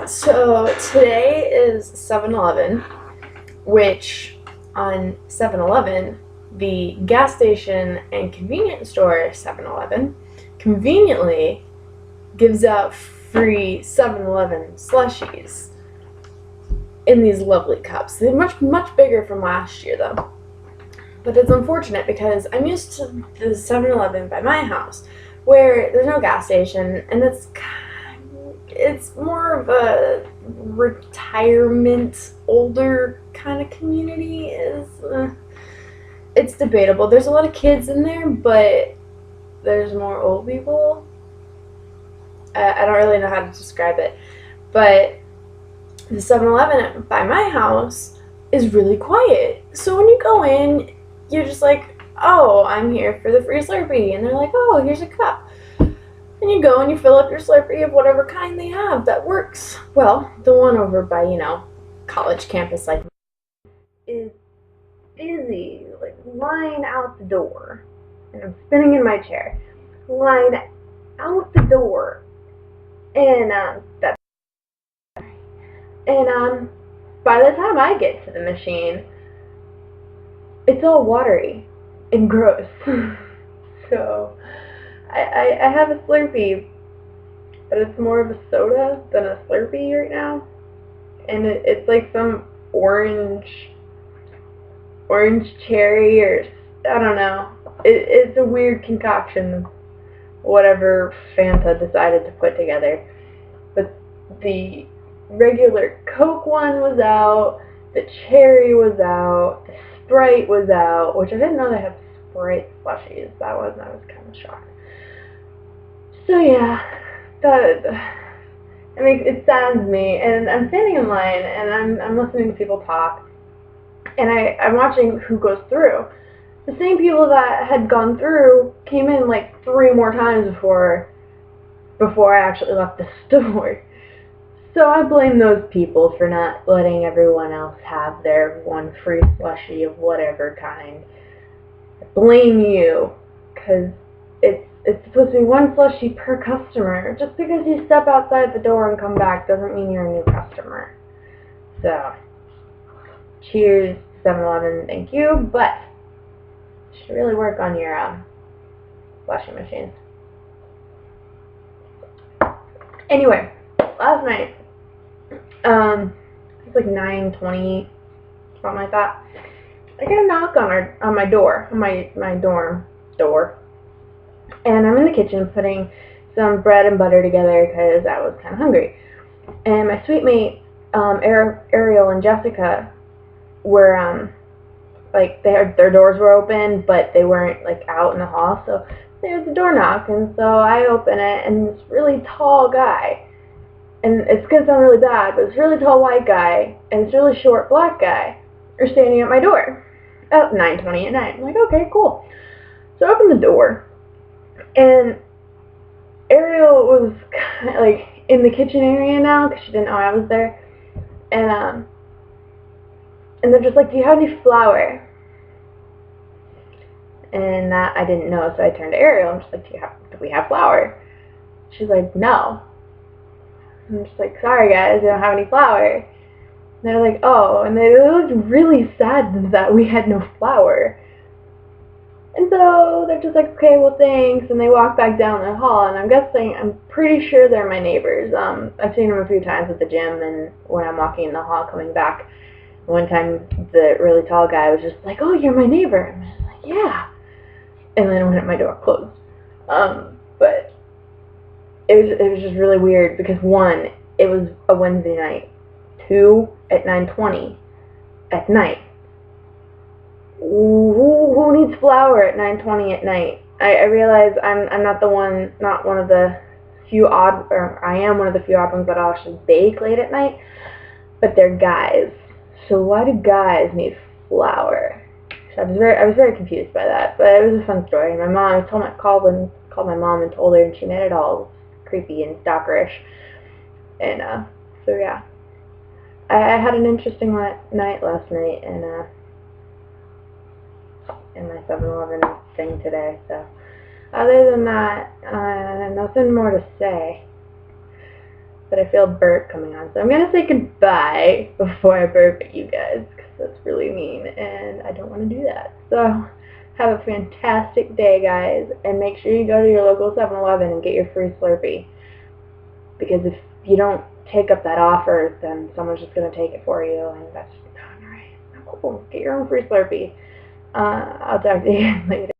So today is 7-Eleven, which on 7-Eleven, the gas station and convenience store 7-Eleven conveniently gives out free 7-Eleven slushies in these lovely cups. They're much bigger from last year though. But it's unfortunate because I'm used to the 7-Eleven by my house where there's no gas station, and it's more of a retirement, older kind of community. It's debatable. There's a lot of kids in there, but there's more old people. I don't really know how to describe it, but the 7-Eleven by my house is really quiet. So when you go in, you're just like, oh, I'm here for the free Slurpee. And they're like, oh, here's a cup. And you go and you fill up your Slurpee of whatever kind they have that works. Well, the one over by, college campus like is busy, like line out the door. And I'm spinning in my chair. Line out the door. And by the time I get to the machine, it's all watery and gross. So I have a Slurpee, but it's more of a soda than a Slurpee right now. And it's like some orange cherry, or I don't know. It's a weird concoction of whatever Fanta decided to put together. But the regular Coke one was out, the cherry was out, the Sprite was out, which I didn't know they had Sprite slushies. I was kind of shocked. So yeah, it saddens me, and I'm standing in line, and I'm listening to people talk, and I'm watching who goes through. The same people that had gone through came in like 3 more times before I actually left the store. So I blame those people for not letting everyone else have their one free slushie of whatever kind. I blame you, because it's supposed to be 1 slushie per customer. Just because you step outside the door and come back doesn't mean you're a new customer. So, cheers, 7-Eleven, thank you, but you should really work on your slushie machines. Anyway, last night, it's like 9:20, something like that. I get a knock on my dorm door, and I'm in the kitchen putting some bread and butter together because I was kind of hungry. And my sweet mate, Ariel and Jessica, were their doors were open, but they weren't like out in the hall, so there's a door knock, and so I open it, and this really tall guy. And it's going to sound really bad, but this really tall white guy and this really short black guy are standing at my door at 9:20 at night. I'm like, okay, cool. So I open the door, and Ariel was kind of like in the kitchen area now because she didn't know I was there. And they're just like, do you have any flour? And I didn't know, so I turned to Ariel. I'm just like, do we have flour? She's like, no. I'm just like, sorry guys, I don't have any flour. And they're like, oh, and they looked really sad that we had no flour. And so they're just like, okay, well thanks, and they walk back down the hall, and I'm pretty sure they're my neighbors. I've seen them a few times at the gym, and when I'm walking in the hall coming back, one time the really tall guy was just like, oh, you're my neighbor. And I was like, yeah. And then when my door closed. But it was just really weird because 1, it was a Wednesday night. 2, at 9:20 at night. Who needs flour at 9:20 at night? I realize I'm not one of the few I am one of the few odd ones that I'll actually bake late at night, but they're guys. So why do guys need flour? So I was very confused by that, but it was a fun story. My mom called my mom and told her, and she made it all creepy and stalkerish. And so yeah, I had an interesting night last night, and in my 7-Eleven thing today. So other than that, nothing more to say. but I feel a burp coming on. So I'm going to say goodbye before I burp at you guys, because that's really mean, and I don't want to do that. So have a fantastic day, guys, and make sure you go to your local 7-Eleven and get your free Slurpee. Because if you don't take up that offer, then someone's just going to take it for you, and that's not right. Not cool. Get your own free Slurpee. I'll talk to you guys later.